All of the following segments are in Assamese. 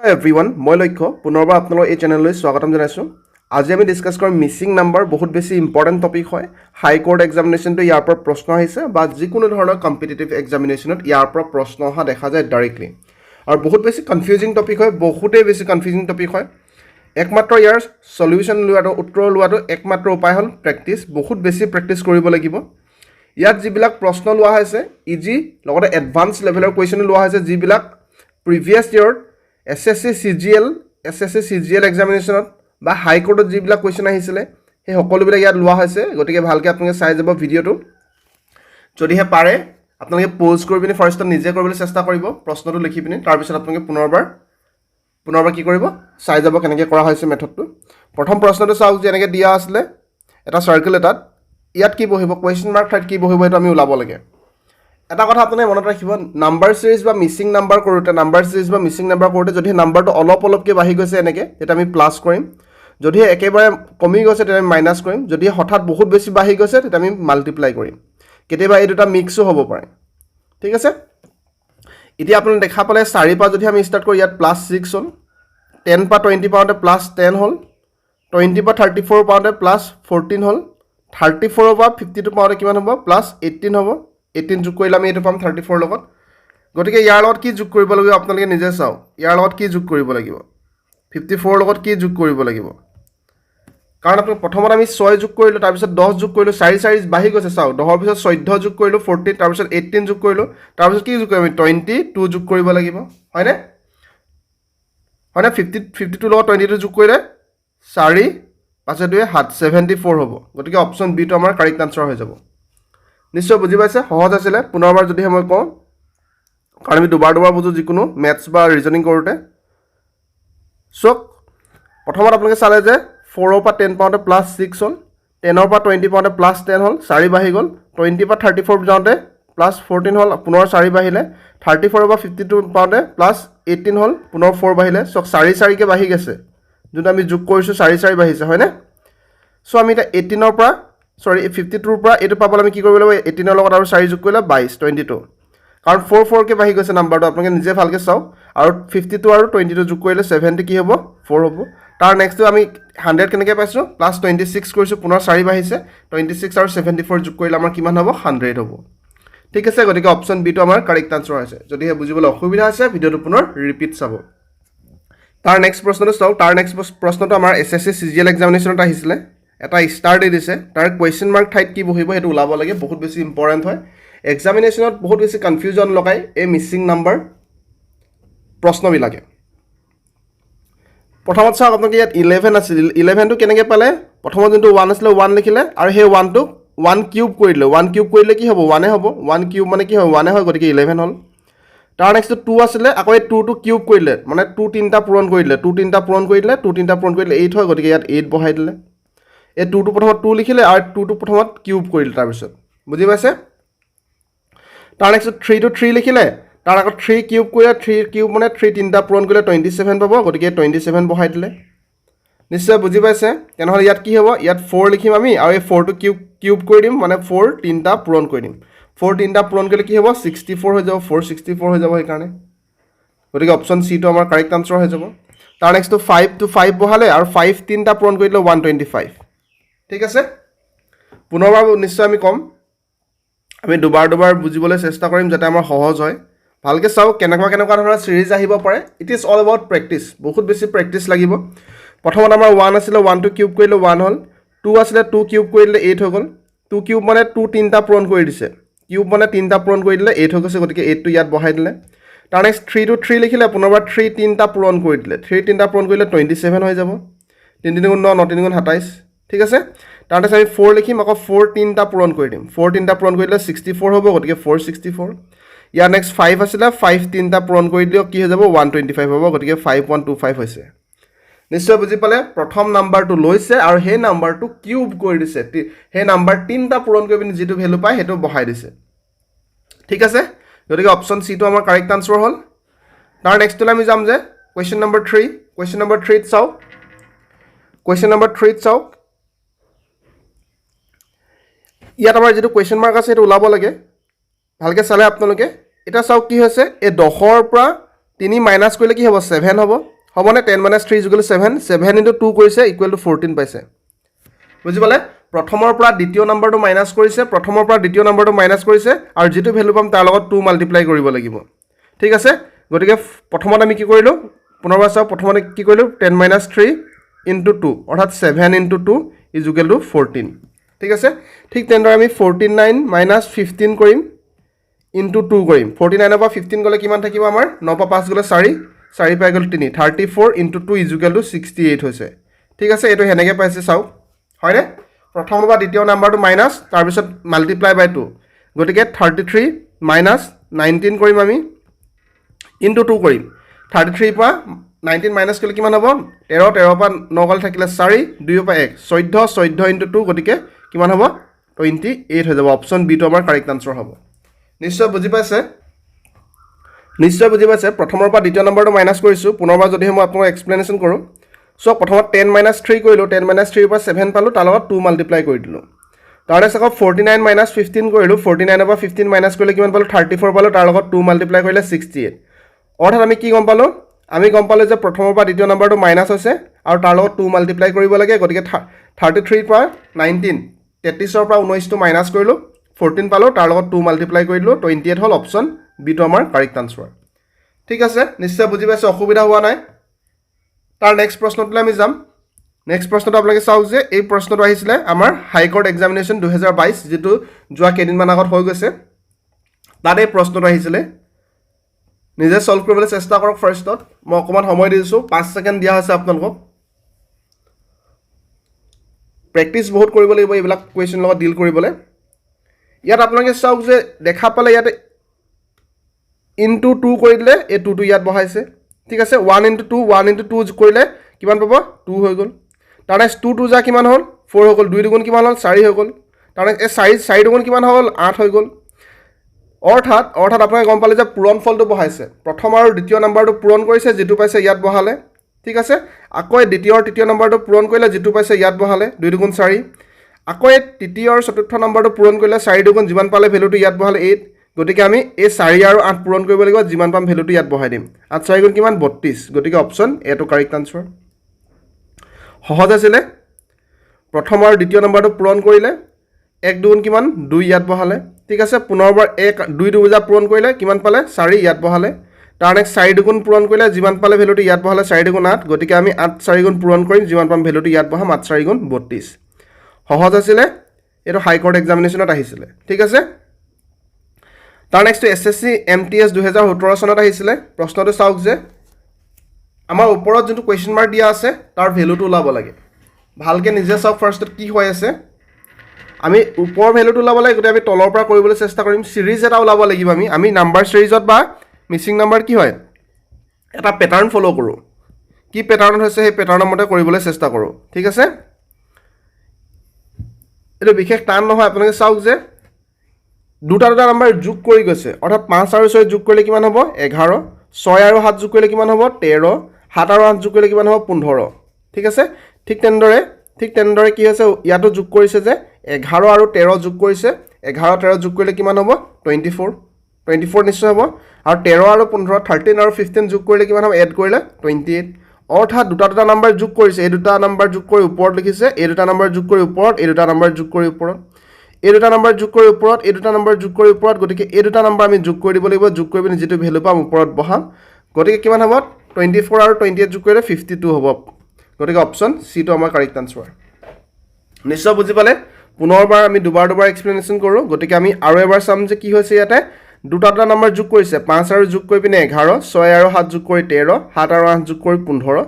এভৰিৱান মই লক্ষ্য পুনৰবাৰ আপোনালোকৰ এই চেনেললৈ স্বাগতম জনাইছোঁ আজি আমি ডিছকাছ কৰিম মিছিং নাম্বাৰ বহুত বেছি ইম্পৰ্টেণ্ট টপিক হয় হাই কোৰ্ট এক্সামিনেশ্যনটো ইয়াৰ পৰা প্ৰশ্ন আহিছে বা যিকোনো ধৰণৰ কম্পিটিটিভ এক্সামিনেশ্যনত ইয়াৰ পৰা প্ৰশ্ন অহা দেখা যায় ডাইৰেক্টলি আৰু বহুত বেছি কনফিউজিং টপিক হয় বহুতেই বেছি কনফিউজিং টপিক হয় একমাত্ৰ ইয়াৰ সলিউশ্যন লোৱাটো উত্তৰ লোৱাটো একমাত্ৰ উপায় হ'ল প্ৰেক্টিছ বহুত বেছি প্ৰেক্টিছ কৰিব লাগিব ইয়াত যিবিলাক প্ৰশ্ন লোৱা হৈছে ইজি লগতে এডভান্স লেভেলৰ কুৱেশ্যন লোৱা হৈছে যিবিলাক প্ৰিভিয়াছ ইয়েৰত SSC CGL এক্সামিনেশ্যনত বা হাই কোৰ্টত যিবিলাক কুৱেশ্যন আহিছিলে সেই সকলোবিলাক ইয়াত লোৱা হৈছে গতিকে ভালকৈ আপোনালোকে চাই যাব ভিডিঅ'টো যদিহে পাৰে আপোনালোকে প'জ কৰি পিনি ফাৰ্ষ্টত নিজে কৰিবলৈ চেষ্টা কৰিব প্ৰশ্নটো লিখি পিনি তাৰপিছত আপোনালোকে পুনৰবাৰ কি কৰিব চাই যাব কেনেকৈ কৰা হৈছে মেথডটো প্ৰথম প্ৰশ্নটো চাওক যে এনেকৈ দিয়া আছিলে এটা চাৰ্কেল এটাত ইয়াত কি বহিব কুৱেশ্যন মাৰ্ক ঠাইত কি বহিব সেইটো আমি ওলাব লাগে এটা কথা আপুনি মনত ৰাখিব নাম্বাৰ সিৰিজ বা মিছিং নাম্বাৰ কৰোঁতে যদি নাম্বাৰটো অলপকৈ বাঢ়ি গৈছে এনেকৈ তেতিয়া আমি প্লাছ কৰিম যদি একেবাৰে কমি গৈছে তেতিয়া আমি মাইনাছ কৰিম যদি হঠাৎ বহুত বেছি বাঢ়ি গৈছে তেতিয়া আমি মাল্টিপ্লাই কৰিম কেতিয়াবা এই দুটা মিক্সো হ'ব পাৰে ঠিক আছে এতিয়া আপুনি দেখা পালে 4 পৰা যদি আমি ষ্টাৰ্ট কৰোঁ ইয়াত +6 হ'ল 10 পৰা 20 পাওঁতে +10 হ'ল 20 পৰা 34 পাওঁতে +14 হ'ল 34 পৰা 52 পাওঁতে কিমান হ'ব +18 হ'ব 18 যোগ কৰিলে আমি এইটো পাম 34 লগত গতিকে ইয়াৰ লগত কি যোগ কৰিব লাগিব আপোনালোকে নিজে চাওক ইয়াৰ লগত কি যোগ কৰিব লাগিব 54 লগত কি যোগ কৰিব লাগিব কাৰণ আপুনি প্ৰথমত আমি 6 যোগ কৰিলোঁ তাৰপিছত 10 যোগ কৰিলোঁ 4 বাঢ়ি গৈছে চাওক 10ৰ পিছত 14 যোগ কৰিলোঁ 14 তাৰপিছত 18 যোগ কৰিলোঁ তাৰপিছত কি যোগ কৰিম আমি 22 যোগ কৰিব লাগিব হয়নে 52 লগত 22 যোগ কৰিলে 4 5 2 74 হ'ব গতিকে অপশ্যন বিটো আমাৰ কাৰেক্ট আনচাৰ হৈ যাব নিশ্চয় বুজি পাইছে সহজ আছিলে পুনৰবাৰ যদিহে মই কওঁ কাৰণ আমি দুবাৰ বুজোঁ যিকোনো মেথছ বা ৰিজনিং কৰোঁতে চক প্ৰথমত আপোনালোকে চালে যে 4ৰ পৰা 10 পাওঁতে +6 হ'ল 10ৰ পৰা 20 পাওঁতে +10 হ'ল 4 বাঢ়ি গ'ল 20 পৰা 34 যাওঁতে +14 হ'ল পুনৰ 4 বাঢ়িলে 34ৰ পৰা 52 পাওঁতে +18 হ'ল পুনৰ 4 বাঢ়িলে চক 4কে বাঢ়ি গৈছে যোনটো আমি যোগ কৰিছোঁ 4 বাঢ়িছে হয়নে চ' আমি এতিয়া 18ৰ পৰা 52ৰ পৰা এইটো পাবলৈ আমি কি কৰিব লাগিব 18ৰ লগত আৰু 4 যোগ কৰিলে 22 কাৰণ 4কে বাঢ়ি গৈছে নাম্বাৰটো আপোনালোকে নিজে ভালকৈ চাওক আৰু 52 আৰু 22 যোগ কৰিলে 70 কি হ'ব 4 হ'ব তাৰ নেক্সটটো আমি 100 কেনেকৈ পাইছোঁ +26 কৰিছোঁ পুনৰ 4 বাঢ়িছে 26 আৰু 74 যোগ কৰিলে আমাৰ কিমান হ'ব 100 হ'ব ঠিক আছে গতিকে অপশ্যন বিটো আমাৰ কাৰেক্ট আনচাৰ হৈছে যদিহে বুজিবলৈ অসুবিধা আছে ভিডিঅ'টো পুনৰ ৰিপিট চাব তাৰ নেক্সট প্ৰশ্নটো চাওক তাৰ নেক্সট প্ৰশ্নটো আমাৰ SSC CGL এক্সামিনেশ্যনত আহিছিলে এটা ষ্টাৰ দি দিছে তাৰ কুৱেশ্যন মাৰ্ক ঠাইত কি বহিব সেইটো ওলাব লাগে বহুত বেছি ইম্পৰ্টেণ্ট হয় এক্সামিনেশ্যনত বহুত বেছি কনফিউজন লগাই এই মিছিং নাম্বাৰ প্ৰশ্নবিলাকে প্ৰথমত চাওক আপোনালোকে ইয়াত 11 আছিল 11টো কেনেকৈ পালে প্ৰথমত যোনটো 1 আছিলে 1 লিখিলে আৰু সেই 1টোক 1 কিউব কৰিলে কি হ'ব 1 হ'ব 1 কিউব মানে কি হয় 1 হয় গতিকে 11 হ'ল তাৰ নেক্সটটো 2 আছিলে আকৌ এই 2টো কিউব কৰিলে মানে 2 তিনিটা পূৰণ কৰি দিলে 8 হয় গতিকে ইয়াত 8 বহাই দিলে এই 2টো প্ৰথমত 2 লিখিলে আৰু 2টো প্ৰথমত কিউব কৰিলে তাৰপিছত বুজি পাইছে তাৰ নেক্সট 3টো 3 লিখিলে তাৰ আগত 3 কিউব কৰিলে 3 কিউব মানে 3 তিনিটা পূৰণ কৰিলে 27 পাব গতিকে 27 বহাই দিলে নিশ্চয় বুজি পাইছে তেনেহ'লে ইয়াত কি হ'ব ইয়াত 4 লিখিম আমি আৰু এই 4টো কিউব কৰি দিম মানে 4 তিনিটা পূৰণ কৰি দিম 4 তিনিটা পূৰণ কৰিলে কি হ'ব 64 হৈ যাব 464 হৈ যাব সেইকাৰণে গতিকে অপশ্যন চিটো আমাৰ কাৰেক্ট আনচাৰ হৈ যাব তাৰ নেক্সটটো 5 বহালে আৰু 5 তিনিটা পূৰণ কৰি দিলে 125 ঠিক আছে পুনৰবাৰ নিশ্চয় আমি ক'ম আমি দুবাৰ বুজিবলৈ চেষ্টা কৰিম যাতে আমাৰ সহজ হয় ভালকৈ চাওক কেনেকুৱা ধৰণৰ চিৰিজ আহিব পাৰে it is all about practice বহুত বেছি প্ৰেক্টিছ লাগিব প্ৰথমত আমাৰ 1 আছিলে 1টো কিউব কৰিলে 1 হ'ল 2 আছিলে 2 কিউব কৰি দিলে 8 হৈ গ'ল 2 কিউব মানে 2 তিনিটা পূৰণ কৰি দিছে কিউব মানে তিনিটা পূৰণ কৰি দিলে 8 হৈ গৈছে গতিকে 8টো ইয়াত বহাই দিলে তাৰ নেক্সট 3টো 3 লিখিলে পুনৰবাৰ 3 তিনিটা পূৰণ কৰি দিলে 3 তিনিটা পূৰণ কৰিলে 27 হৈ যাব 3 3 9 9 3 27 ঠিক আছে তাৰপিছত আমি 4 লিখিম আকৌ 4 তিনিটা পূৰণ কৰি দিম 4 তিনিটা পূৰণ কৰি দিলে 64 হ'ব গতিকে 464 ইয়াৰ নেক্সট 5 আছিলে 5 তিনিটা পূৰণ কৰি দিলেও কি হৈ যাব 125 হ'ব গতিকে 5125 হৈছে নিশ্চয় বুজি পালে প্ৰথম নাম্বাৰটো লৈছে আৰু সেই নাম্বাৰটো কিউব কৰি দিছে সেই নাম্বাৰ তিনিটা পূৰণ কৰি পিনি যিটো ভেলু পায় সেইটো বহাই দিছে ঠিক আছে গতিকে অপশ্যন চিটো আমাৰ কাৰেক্ট আনচাৰ হ'ল তাৰ নেক্সটলৈ আমি যাম যে কুৱেশ্যন নম্বৰ 3 চাওক ইয়াত আমাৰ যিটো কুৱেশ্যন মাৰ্ক আছে সেইটো ওলাব লাগে ভালকৈ চালে আপোনালোকে এটা চাওক কি হৈছে এই 10ৰ পৰা 3 মাইনাছ কৰিলে কি হ'ব 7 হ'ব হ'বনে 10 - 3 = 7 7 * 2 কৰিছে = 14 পাইছে বুজি পালে প্ৰথমৰ পৰা দ্বিতীয় নম্বৰটো মাইনাছ কৰিছে প্ৰথমৰ পৰা দ্বিতীয় নম্বৰটো মাইনাছ কৰিছে আৰু যেটো ভ্যালু পাম তাৰ লগত 2 মাল্টিপ্লাই কৰিব লাগিব ঠিক আছে গতিকে প্ৰথমত আমি কি কৰিলো পুনৰবাৰ চাও প্ৰথমতে কি কৰিলো 10 - 3 * 2 অৰ্থাৎ 7 * 2 = 14 ঠিক আছে ঠিক তেনেদৰে আমি 49 - 15 কৰিম into 2 কৰিম 49 পৰা 15 গলে কিমান থাকিব আমাৰ 9 পৰা 5 গলে 4 4 পাই গল 3 34 into 2 = 68 হৈছে ঠিক আছে এটো হেনেকে পাইছে চাও হয়নে প্ৰথম বা দ্বিতীয় নাম্বাৰটো মাইনাস তাৰ পিছত মাল্টিপ্লাই বাই 2 গতিকে 33 - 19 কৰিম আমি into 2 কৰিম 33 পৰা 19 মাইনাস কৰিলে কিমান হ'ব 13 13 পৰা 9 গলে থাকিলে 4 2 পৰা 1 14 14 into 2 গতিকে কিমান হ'ব 28 হৈ যাব অপচন বি টো আমাৰ কাৰেক্ট আনসাৰ হ'ব নিশ্চয় বুজি পাইছে প্ৰথমৰ পৰা দ্বিতীয় নম্বৰটো মাইনাস কৰিছো পুনৰবাৰ যদি মই আপোনাক এক্সপ্লেনেশন কৰো সো প্ৰথমত 10 - 3 কৰিলো 10 - 3 পৰা 7 পালো তাৰ লগত 2 মাল্টিপ্লাই কৰি দিলো তাৰ নেক্সট আকৌ 49 - 15 কৰিলো 49 পৰা 15 মাইনাস কৰিলে কিমান পালো 34 পালো তাৰ লগত 2 মাল্টিপ্লাই কৰিলে 68 অৰ্থাৎ আমি কি গম পালো যে প্ৰথমৰ পৰা দ্বিতীয় নম্বৰটো মাইনাস হৈছে আৰু তাৰ লগত 2 মাল্টিপ্লাই কৰিব লাগে গতিকে 33 পৰা 19 33 পৰা 19 টো মাইনাস কৰিলো 14 পালো তাৰ লগত 2 মাল্টিপ্লাই কৰি দিলো 28 হল অপচন বি টো আমাৰ কাৰেক্ট আনসাৰ ঠিক আছে নিশ্চয় বুজি পাইছে অসুবিধা হোৱা নাই তাৰ নেক্সট প্ৰশ্নটোলৈ আমি যাম নেক্সট প্ৰশ্নটো আপোনালোকে চাওক যে এই প্ৰশ্নটো আহিছিলে আমাৰ হাই কোৰ্ট এক্সামিনেশ্যন 2022 যেটো যোৱা কেইদিনমান আগত হৈ গৈছে তাত এই প্ৰশ্নটো আহিছিলে নিজে সলভ কৰিবলৈ চেষ্টা কৰক ফাৰ্ষ্টত মই অকমান সময় দিছো 5 সেকেন্ড দিয়া হৈছে আপোনালোকক প্ৰেক্টিস বহুত কৰিব লাগিব এইবিলাক কোৱেশ্চন লগত ডিল কৰিবলৈ ইয়াত আপোনালোকে চাওক যে দেখা পালে ইয়াত into 2 কৰি দিলে এই 2 টো ইয়াত বহাইছে ঠিক আছে 1 into 2 কৰিলে কিমান পাব 2 হৈ গল তাৰ নেক্সট 2 2 যা কিমান হল 4 হৈ গল 2 দুগুণ কিমান হল 4 হৈ গল তাৰ নেক্সট এই 4 দুগুণ কিমান হল 8 হৈ গল অৰ্থাৎ আপোনালোকে গম পালে যে পূৰণ ফলটো বহাইছে প্ৰথম আৰু দ্বিতীয় নম্বৰটো পূৰণ কৰিছে যেটো পাইছে ইয়াত বহালে ঠিক আছে আকৌ দ্বিতীয় আৰু তৃতীয় নম্বৰটো পূৰণ কৰিলে যেটো পাইছে ইয়াত বহালে 2 দুগুণ 4 আকৌ তৃতীয় আৰু চতুৰ্থ নম্বৰটো পূৰণ কৰিলে 4 দুগুণ যিমান পালে ভ্যালুটো ইয়াত বহালে 8 গতিকে আমি এই 4 আৰু 8 পূৰণ কৰিব লাগিব যিমান পাম ভ্যালুটো ইয়াত বহাই দিম 8 4 গুণ কিমান 32 গতিকে অপচন এ টো কাৰেক্ট আনসাৰ সহজ আছিল প্ৰথম আৰু দ্বিতীয় নম্বৰটো পূৰণ কৰিলে 1 দুগুণ কিমান 2 ইয়াত বহালে ঠিক আছে পুনৰবাৰ 1 2 দুগুণ পূৰণ কৰিলে কিমান পালে 4 ইয়াত বহালে তাৰ নেক্সট 4 দুগুণ পূৰণ কৰিলে যিমান পালে ভ্যালুটো ইয়াত বহালে 4 দুগুণ 8 গতিকে আমি 8 4 গুণ পূৰণ কৰিম যিমান পাম ভ্যালুটো ইয়াত বহাম 8 4 গুণ 32 সহজ আছিল এটো হাই কোৰ্ট এক্সামিনেশ্যনত আহিছিল ঠিক আছে তাৰ নেক্সট এসএসসি এমটিএস 2017 চনত আহিছিল প্ৰশ্নটো চাওক যে আমাৰ ওপৰত যেটো কোৱেশ্চন মাৰ্ক দিয়া আছে তাৰ ভ্যালুটো ওলাব লাগে ভালকে নিজে চাওক ফাৰ্ষ্টত কি হৈ আছে আমি ওপৰ ভ্যালুটো ওলাব লাগে গতি আমি তলৰ পৰা কৰিবলৈ চেষ্টা কৰিম সিৰিজ এটা ওলাব লাগিব আমি নাম্বাৰ সিৰিজত বা মিসিং নাম্বাৰ কি হয় এটা প্যাটাৰ্ন ফলো কৰো কি প্যাটাৰ্ন হৈছে সেই প্যাটাৰ্নৰ মতে কৰিবলৈ চেষ্টা কৰো ঠিক আছে এটো বিশেষ টান নহয় আপোনালোকে চাওক যে দুটা নাম্বাৰ যোগ কৰি গৈছে অৰ্থাৎ 5 আৰু 6 যোগ কৰিলে কিমান হ'ব 11 6 আৰু 7 যোগ কৰিলে কিমান হ'ব 13 7 আৰু 8 যোগ কৰিলে কিমান হ'ব 15 ঠিক আছে ঠিক তেনেদৰে কি হৈছে ইয়াতো যোগ কৰিছে যে 11 আৰু 13 যোগ কৰিছে 11 13 যোগ কৰিলে কিমান হ'ব 24 নিশ্চয় হ'ব আৰু 13 আৰু 15 13 আৰু 15 যোগ কৰিলে কিমান হ'ব এড কৰিলে 28 অৰ্থাৎ দুটা নাম্বাৰ যোগ কৰিছে এই দুটা নাম্বাৰ যোগ কৰি ওপৰত লিখিছে এই দুটা নাম্বাৰ যোগ কৰি ওপৰত এই দুটা নাম্বাৰ যোগ কৰি ওপৰত এই দুটা নাম্বাৰ যোগ কৰি ওপৰত এই দুটা নাম্বাৰ যোগ কৰি ওপৰত গতিকে এই দুটা নাম্বাৰ আমি যোগ কৰি দিব লাগিব যোগ কৰি পিনে যেটো ভ্যালু পাম ওপৰত বহাম গতিকে কিমান হ'ব 24 আৰু 28 যোগ কৰিলে 52 হ'ব গতিকে অপচন সি টো আমাৰ কাৰেক্ট আনসাৰ নিশ্চয় বুজি পালে পুনৰবাৰ আমি দুবাৰ এক্সপ্লেনেশন কৰো গতিকে আমি আৰু এবাৰ চাম যে কি হৈছে ইয়াতে দুটা নাম্বাৰ যোগ কৰিছে 5 আৰু যোগ কৰি পিনে 11 6 আৰু 7 যোগ কৰি 13 7 আৰু 8 যোগ কৰি 15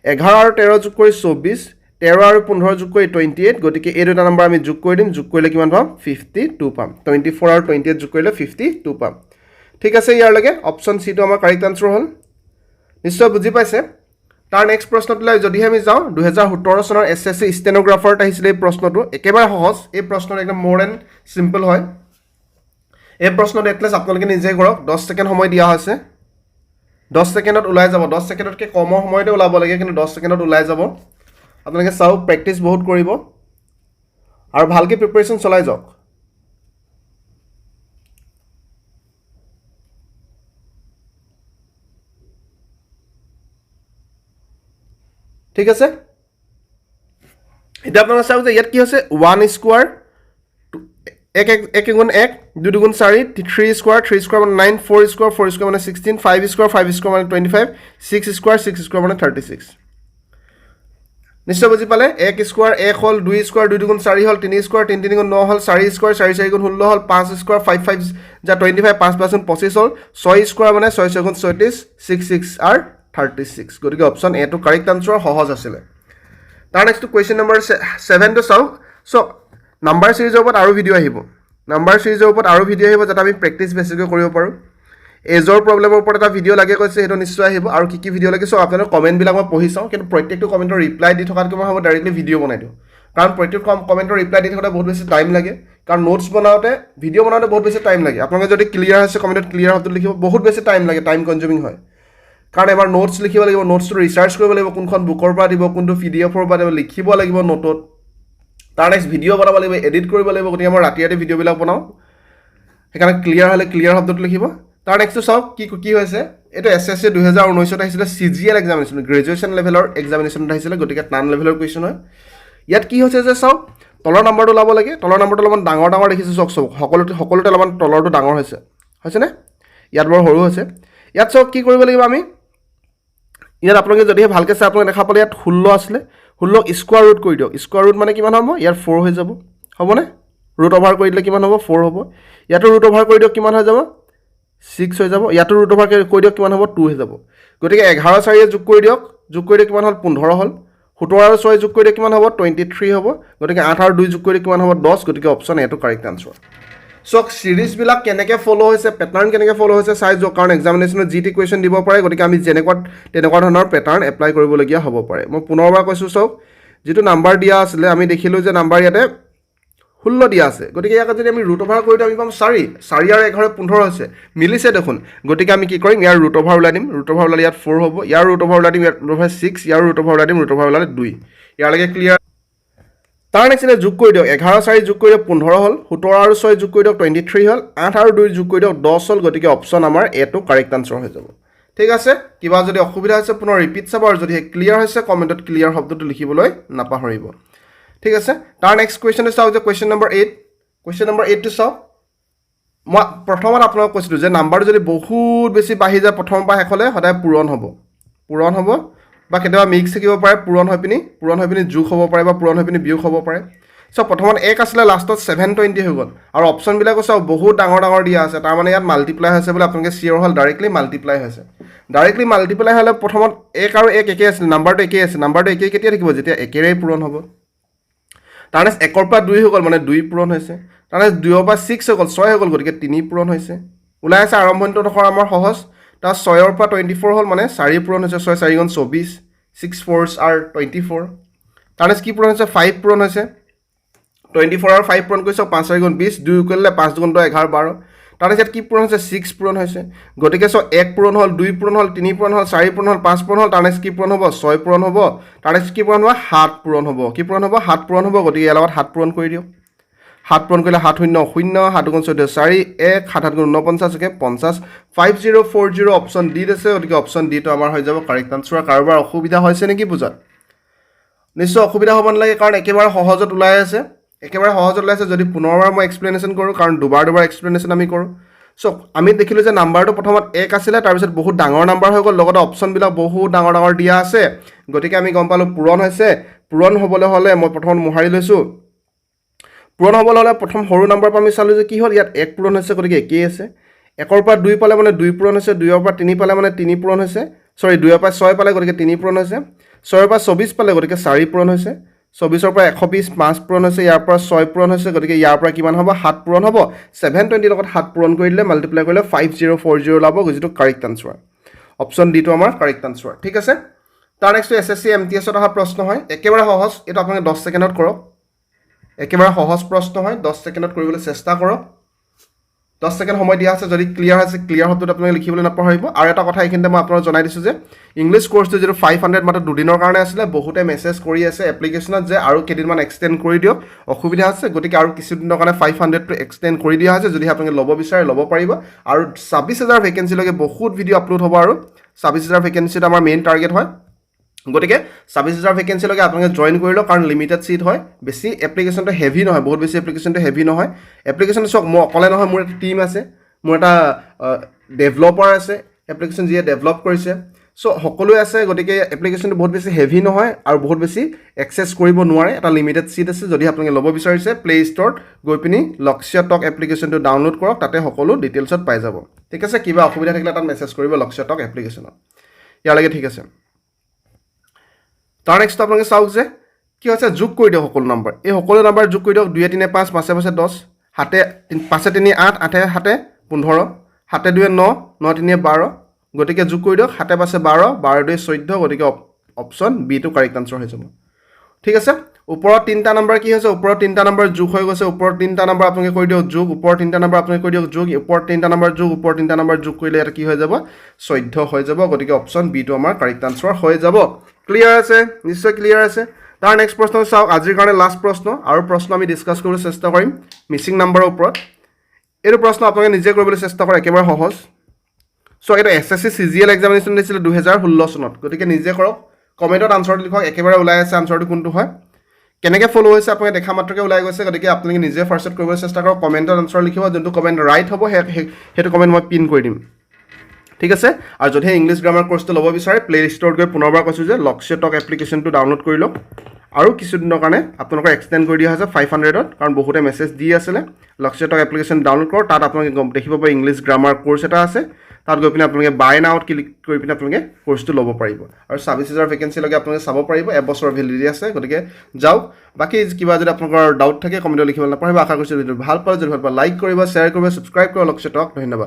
11 আৰু 13 যোগ কৰি 24 13 আৰু 15 যোগ কৰি 28 গতিকে এই দুটা নাম্বাৰ আমি যোগ কৰি দিম যোগ কৰিলে কিমান পাম 52 পাম 24 আৰু 28 যোগ কৰিলে 52 পাম ঠিক আছে ইয়াৰ লগে অপচন সি টো আমাৰ কাৰেক্ট আনসাৰ হল নিশ্চয় বুজি পাইছে তাৰ নেক্সট প্ৰশ্নটোলৈ যদি আমি যাও 2017 চনৰ এসএসসি ষ্টেনোগ্ৰাফাৰত আহিছিল এই প্ৰশ্নটো একেবাৰে সহজ এই প্ৰশ্নটো একদম মোৰ এণ্ড সিম্পল হয় এই প্ৰশ্নটো এটলিষ্ট আপোনালোকে নিজে কৰক 10 সেকেন্ড সময় দিয়া হৈছে 10 সেকেন্ডত ওলাই যাব 10 সেকেন্ডতকৈ কম সময়তে ওলাব লাগে কিন্তু 10 সেকেন্ডত ওলাই যাব আপোনালোকে চাও প্ৰেক্টিস বহুত কৰিব আৰু ভালকে প্ৰিপাৰেচন চলাই যাওক ঠিক আছে এটা আপোনালোকে চাওক যে ইয়াত কি হৈছে 1 স্কোয়াৰ 1 গুণ 1 2 গুণ 4 3 স্কোয়াৰ 3 স্কোয়াৰ মানে 9 4 স্কোয়াৰ 4 স্কোয়াৰ মানে 16 5 স্কোয়াৰ 5 স্কোয়াৰ মানে 25 6 স্কোয়াৰ 6 স্কোয়াৰ মানে 36 নিশ্চয় বুজি পালে 1 স্কোয়াৰ 1 হল 2 স্কোয়াৰ 2 গুণ 4 হল 3 স্কোয়াৰ 3 গুণ 9 হল 4 স্কোয়াৰ 4 গুণ 16 হল 5 স্কোয়াৰ 5 5 যা 25 5 5 25 হল 6 স্কোয়াৰ মানে 6 গুণ 36 6 6 আৰ 36 গতিকে অপশন এ টো কাৰেক্ট আনসাৰ সহজ আছিলে তাৰ নেক্সট কোৱেশ্চন নম্বৰ 7 টো চাও সো নাম্বাৰ সিৰিজৰ ওপৰত আৰু ভিডিও আহিব নাম্বাৰ সিৰিজৰ ওপৰত আৰু ভিডিও আহিব যাতে আমি প্ৰেক্টিস বেছিকৈ কৰিব পাৰো এজৰ প্ৰবলেমৰ ওপৰত এটা ভিডিও লাগে কৈছে হেটো নিশ্চয় আহিব আৰু কি ভিডিও লাগে সো আপোনালোকে কমেন্ট বিলাক মই পঢ়ি চাও কিন্তু প্ৰত্যেকটো কমেন্টৰ ৰিপ্লাই দি থকাত মই হ'ব ডাইৰেক্টলি ভিডিও বনাই দিও কাৰণ প্ৰত্যেক কমেন্টৰ ৰিপ্লাই দি থকাতে বহুত বেছি টাইম লাগে কাৰণ নোটছ বনাওতে ভিডিও বনাওতে বহুত বেছি টাইম লাগে আপোনালোকে যদি ক্লিয়াৰ আছে কমেন্টত ক্লিয়াৰ শব্দ লিখিব বহুত বেছি টাইম লাগে টাইম কনজিউমিং হয় কাৰণ এবাৰ নোটছ লিখিব লাগিব নোটছটো ৰিসাৰ্চ কৰিব লাগিব কোনখন বুকৰ পৰা দিব কোনটো পিডিএফৰ পৰা দিব লিখিব লাগিব নোটত তাৰ নেক্সট ভিডিও বনাব লাগিব এডিট কৰিব লাগিব গতিকে মই ৰাতি ভিডিও বিলাক বনাও সেইকাৰণে ক্লিয়াৰ হলে ক্লিয়াৰ শব্দটো লিখিব তাৰ নেক্সট চাওক কি হৈছে এটো এসএসসি 2019 ত আহিছিল সিজিএল এক্সামিনেশন গ্ৰেজুৱেচন লেভেলৰ এক্সামিনেশন আহিছিল গতিকে টান লেভেলৰ কোৱেশ্চন হয় ইয়াত কি হৈছে যে চাওক তলৰ নম্বৰটো লাব লাগে তলৰ নম্বৰটো অলপমান ডাঙৰ দেখিছো চাওক সকলোতে অলপমান তলৰটো ডাঙৰ হৈছে নে ইয়াত বৰ সৰু হৈছে ইয়াত চাওক কি কৰিব লাগিব আমি ইয়াত আপোনালোকে যদি ভালকে চাই আপোনালোকে দেখা পালে ইয়াত 16 আছিল 16 স্কয়াৰ ৰুট কৰি দিয়ক স্কয়াৰ ৰুট মানে কিমান হ'ব ইয়াৰ 4 হৈ যাব হ'বনে ৰুট ওভাৰ কৰি দিলে কিমান হ'ব 4 হ'ব ইয়াতো ৰুট ওভাৰ কৰি দিয়ক কিমান হৈ যাব 6 হৈ যাব ইয়াতো ৰুট ওভাৰ কৰি দিয়ক কিমান হ'ব 2 হৈ যাব গতিকে 11 4 যোগ কৰি দিয়ক কিমান হ'ল 15 হ'ল 17 আৰু 6 যোগ কৰি দিয়ক কিমান হ'ব 23 হ'ব গতিকে 8 আৰু 2 যোগ কৰি কিমান হ'ব 10 গতিকে অপচন এটো কাৰেক্ট আনসাৰ সো সিৰিজ বিলাক কেনেকে ফলো হৈছে প্যাটাৰ্ন কেনেকে ফলো হৈছে চাই যোগ কাৰণ এক্সামিনেশনত জিটি কোৱেশ্চন দিব পাৰে গতিকে আমি তেনেকুৱা ধৰণৰ প্যাটাৰ্ন এপ্লাই কৰিবলগীয়া হ'ব পাৰে মই পুনৰবাৰ কৈছো চাওক যেটো নাম্বাৰ দিয়া আছিল আমি দেখিলো যে নাম্বাৰ ইয়াতে 16 দিয়া আছে গতিকে ইয়াক যদি আমি ৰুট ওভাৰ কৰি দিম আমি পাম 4 আৰু 11 15 হৈছে মিলিছে দেখোন গতিকে আমি কি কৰিম ইয়াৰ ৰুট ওভাৰ উলাই দিম ৰুট ওভাৰ উলাই ইয়াত 4 হ'ব ইয়াৰ ৰুট ওভাৰ উলাই দিম ইয়াত ৰুট ওভাৰ 6 ইয়াৰ ৰুট ওভাৰ উলাই দিম ৰুট ওভাৰ উলাই 2 ইয়াৰ লাগে ক্লিয়াৰ তাৰ নেক্সট যোগ কৰি দিয়ক 11 4 যোগ কৰি 15 হ'ল 17 আৰু 6 যোগ কৰি দিয়ক 23 হ'ল 8 আৰু 2 যোগ কৰি দিয়ক 10 হ'ল গতিকে অপচন আমাৰ এটো কাৰেক্ট আনসাৰ হৈ যাব ঠিক আছে কিবা যদি অসুবিধা আছে পুনৰ ৰিপিট চাব আৰু যদি ক্লিয়াৰ হৈছে কমেন্টত ক্লিয়াৰ শব্দটো লিখিবলৈ নাপাহৰিব ঠিক আছে তাৰ নেক্সট কোৱেশ্চন চাও যে কোৱেশ্চন নম্বৰ 8 টো চাও মই প্ৰথমত আপোনাক কৈছিলো যে নাম্বাৰ যদি বহুত বেছি বাঢ়ি যায় প্ৰথম পা শেষলে সদায় পূৰণ হ'ব বা কেতিয়াবা মিক্স থাকিব পাৰে পূৰণ হৈ পিনি যোগ হ'ব পাৰে বা পূৰণ হৈ পিনি বিয়োগ হ'ব পাৰে সো প্ৰথমত 1 আছিল লাষ্টত 720 হৈ গ'ল আৰু অপচন বিলাক চাও বহুত ডাঙৰ দিয়া আছে তাৰ মানে ইয়াত মাল্টিপ্লাই হৈছে বুলি আপোনালোকে সিওৰ হল ডাইৰেক্টলি মাল্টিপ্লাই হলে প্ৰথমত 1 আৰু 1 একে আছিল নাম্বাৰটো একে আছে নাম্বাৰটো একে কেতিয়া থাকিব যেতিয়া একেৰে পূৰণ হ'ব তাৰনেক্স 1 ৰ পৰা 2 হৈ গ'ল মানে 2 পূৰণ হৈছে তাৰনেক্স 2 ৰ পৰা 6 হৈ গ'ল 6 হৈ গ'ল গতিকে 3 পূৰণ হৈছে ওলাই আছে আৰম্ভণিটো ধৰ আমাৰ সহজ তাৰ 6 ৰ পৰা 24 হ'ল মানে 4 পূৰণ হৈছে 6 4 গুণ 24 6 4s are 24 তাৰনেক্স কি পূৰণ হৈছে 5 পূৰণ হৈছে 24 আৰু 5 পূৰণ কৰিছো 5 4 গুণ 20 2 কৰিলে 5 গুণ 2 11 12 তাৰনেক্স কি পূৰণ হৈছে 6 পূৰণ হৈছে গতিকে সো 1 পূৰণ হ'ল 2 পূৰণ হ'ল 3 পূৰণ হ'ল 4 পূৰণ হ'ল 5 পূৰণ হ'ল তাৰনেক্স কি পূৰণ হ'ব 6 পূৰণ হ'ব তাৰনেক্স কি পূৰণ হ'ব 7 পূৰণ হ'ব কি পূৰণ হ'ব 7 পূৰণ হ'ব গতিকে ইয়াৰ লগত 7 পূৰণ কৰি দিও 7 পূৰণ কৰিলে 7 0 0 7 গুণ 14 4 1 7 গুণ 49 কে 50 5040 অপচন ডি আছে গতিকে অপচন ডি টো আমাৰ হৈ যাব কাৰেক্ট আনসাৰ কাৰোবাৰ অসুবিধা হৈছে নেকি বুজাত নিশ্চয় অসুবিধা হ'ব নালাগে কাৰণ একেবাৰে সহজত ওলাই আছে যদি পুনৰবাৰ মই এক্সপ্লেনেশ্যন কৰো কাৰণ দুবাৰ এক্সপ্লেনেশ্যন আমি কৰো সো আমি দেখিলো যে নাম্বাৰটো প্ৰথমত 1 আছিল তাৰ পিছত বহুত ডাঙৰ নাম্বাৰ হৈ গ'ল লগতে অপচন বিলাক বহুত ডাঙৰ দিয়া আছে গতিকে আমি গম পালো পূৰণ হৈছে পূৰণ হ'বলৈ হলে মই প্ৰথমত মোহাৰি লৈছো পূৰণ হ'বলৈ হলে প্ৰথম সৰু নাম্বাৰ পৰা আমি চালো যে কি হ'ল ইয়াত 1 পূৰণ হৈছে গতিকে একেই আছে 1 ৰ পৰা 2 পালে মানে 2 পূৰণ হৈছে 2 ৰ পৰা 3 পালে মানে 3 পূৰণ হৈছে 2 ৰ পৰা 6 পালে গতিকে 3 পূৰণ হৈছে 6 ৰ পৰা 24 পালে গতিকে 4 পূৰণ হৈছে 24 ৰ পৰা 120 5 পূৰণ হৈছে ইয়াৰ পৰা 6 পূৰণ হৈছে গতিকে ইয়াৰ পৰা কিমান হ'ব 7 পূৰণ হ'ব 720 লগত 7 পূৰণ কৰি দিলে মাল্টিপ্লাই কৰিলে 5040 ওলাব যিটো কাৰেক্ট আনসাৰ অপচন ডি টো আমাৰ কাৰেক্ট আনসাৰ ঠিক আছে তাৰ নেক্সট এসএসসি এমটিএস ত অহা প্ৰশ্ন হয় একেবাৰে সহজ এটা আপোনালোকে 10 সেকেন্ডত কৰক একেবাৰে সহজ প্ৰশ্ন হয় 10 সেকেন্ডত কৰিবলৈ চেষ্টা কৰক 10 সেকেন্ড সময় দিয়া আছে যদি ক্লিয়াৰ আছে ক্লিয়াৰ শব্দটো আপোনালোকে লিখিবলৈ নাপাহৰিব আৰু এটা কথা এইখিনিতে মই আপোনালোকক জনাই দিছো যে ইংলিশ কোৰ্সটো যেটো 500 মাত্ৰ দুদিনৰ কাৰণে আছিল বহুতে মেছেজ কৰি আছে এপ্লিকেশনত যে আৰু কেদিনমান এক্সটেন্ড কৰি দিও অসুবিধা আছে গতিকে আৰু কিছু দিনৰ কাৰণে 500 টো এক্সটেন্ড কৰি দিয়া আছে যদি আপোনালোকে ল'ব বিচাৰে ল'ব পাৰিব আৰু 26000 ভেকেন্সি লগে বহুত ভিডিও আপলোড হ'ব আৰু 26000 ভেকেন্সিত আমাৰ মেইন টাৰ্গেট হয় গতিকে ২৬,০০০ ভেকেঞ্চিলৈকে আপোনালোকে জইন কৰি লওক কাৰণ লিমিটেড ছিট হয় বেছি এপ্লিকেশ্যনটো হেভি নহয় বহুত বেছি এপ্লিকেশ্যনটো হেভি নহয় এপ্লিকেশ্যনটো চাওক মই অকলে নহয় মোৰ এটা টীম আছে মোৰ এটা ডেভেলপাৰ আছে এপ্লিকেশ্যন যিয়ে ডেভেলপ কৰিছে চ' সকলোৱে আছে গতিকে এপ্লিকেশ্যনটো বহুত বেছি হেভি নহয় আৰু বহুত বেছি এক্সেছ কৰিব নোৱাৰে এটা লিমিটেড ছিট আছে যদি আপোনালোকে ল'ব বিচাৰিছে প্লে ষ্ট'ৰত গৈ পিনি লক্ষ্য টক এপ্লিকেশ্যনটো ডাউনলোড কৰক তাতে সকলো ডিটেইলছত পাই যাব ঠিক আছে কিবা অসুবিধা থাকিলে তাত মেছেজ কৰিব লক্ষ্য টক এপ্লিকেশ্যনত ইয়ালৈকে ঠিক আছে তাৰ নেক্সট আপোনালোকে চাওক যে কি হৈছে যোগ কৰি দিয়ক সকলো নম্বৰ এই সকলো নম্বৰ যোগ কৰি দিয়ক 2 3 5 5 5 10 7 5 3 8 8 7 15 7 2 9 9 3 12 গতিকে যোগ কৰি দিয়ক 7 5 12 12 2 14 গতিকে অপশ্যন বি টো কাৰেক্ট আনসাৰ হৈ যাব ঠিক আছে ওপৰত তিনটা নম্বৰ কি হৈছে ওপৰত তিনটা নম্বৰ যোগ হৈ গৈছে ওপৰত তিনটা নম্বৰ আপোনালোকে কৰি দিয়ক যোগ ওপৰত তিনটা নম্বৰ আপোনালোকে কৰি দিয়ক যোগ ওপৰত তিনটা নম্বৰ যোগ ওপৰত তিনটা নম্বৰ যোগ কৰিলে এটা কি হৈ যাব 14 হৈ যাব গতিকে অপশ্যন বি টো আমাৰ কাৰেক্ট আনসাৰ হৈ যাব ক্লিয়াৰ আছে নিশ্চয় ক্লিয়াৰ আছে তাৰ নেক্সট প্ৰশ্ন চাওক আজিৰ কাৰণে লাষ্ট প্ৰশ্ন আৰু প্ৰশ্ন আমি ডিসকাস কৰিবলৈ চেষ্টা কৰিম মিছিং নাম্বাৰৰ ওপৰত এইটো প্ৰশ্ন আপোনালোকে নিজে কৰিবলৈ চেষ্টা কৰে একেবাৰে সহজ সো এটা এসএসসি সিজিএল এক্সামিনেশন দিছিল 2016 চনত গতিকে নিজে কৰক কমেন্টত আনসাৰটো লিখক একেবাৰে ওলাই আছে আনসাৰটো কোনটো হয় কেনেকৈ ফলো হৈছে আপোনালোকে দেখা মাত্ৰকে ওলাই গৈছে গতিকে আপোনালোকে নিজে ফাৰ্ষ্টত কৰিবলৈ চেষ্টা কৰক কমেন্টত আনসাৰ লিখিব যোনটো কমেন্ট ৰাইট হ'ব হেতু কমেন্ট মই পিন কৰি দিম ঠিক আছে আৰু যদি ইংলিশ গ্ৰামাৰ কোৰ্সটো ল'ব বিচাৰে প্লে ষ্ট'ৰত গৈ পুনৰবাৰ কৈছো যে লক্ষ্য টক এপ্লিকেশ্যনটো ডাউনলোড কৰি লওক আৰু কিছুদিনৰ কাৰণে আপোনালোকৰ এক্সটেন্ড কৰি দিয়া হৈছে 500ত কাৰণ বহুতে মেছেজ দি আছিলে লক্ষ্য টক এপ্লিকেশ্যন ডাউনলোড কৰক তাত আপোনালোকে দেখিব পাৰে ইংলিশ গ্ৰামাৰ কোৰ্স এটা আছে তাত গৈ পিনে আপোনালোকে বাই নাউত ক্লিক কৰি পিনে আপোনালোকে কোৰ্সটো ল'ব পাৰিব আৰু ২৬,০০০ ভেকেঞ্চি লগে আপোনালোকে চাব পাৰিব এবছৰ ভেলিডিটি আছে গতিকে যাওক বাকি কিবা যদি আপোনালোকৰ ডাউট থাকে কমেন্টত লিখিব নাপাহৰিব আশা কৰিছো ভিডিঅ' ভাল পালে যদি ভাল পালে লাইক কৰিব শ্বেয়াৰ কৰিব সাবস্ক্ৰাইব কৰিব লক্ষ্য টক ধন্যবাদ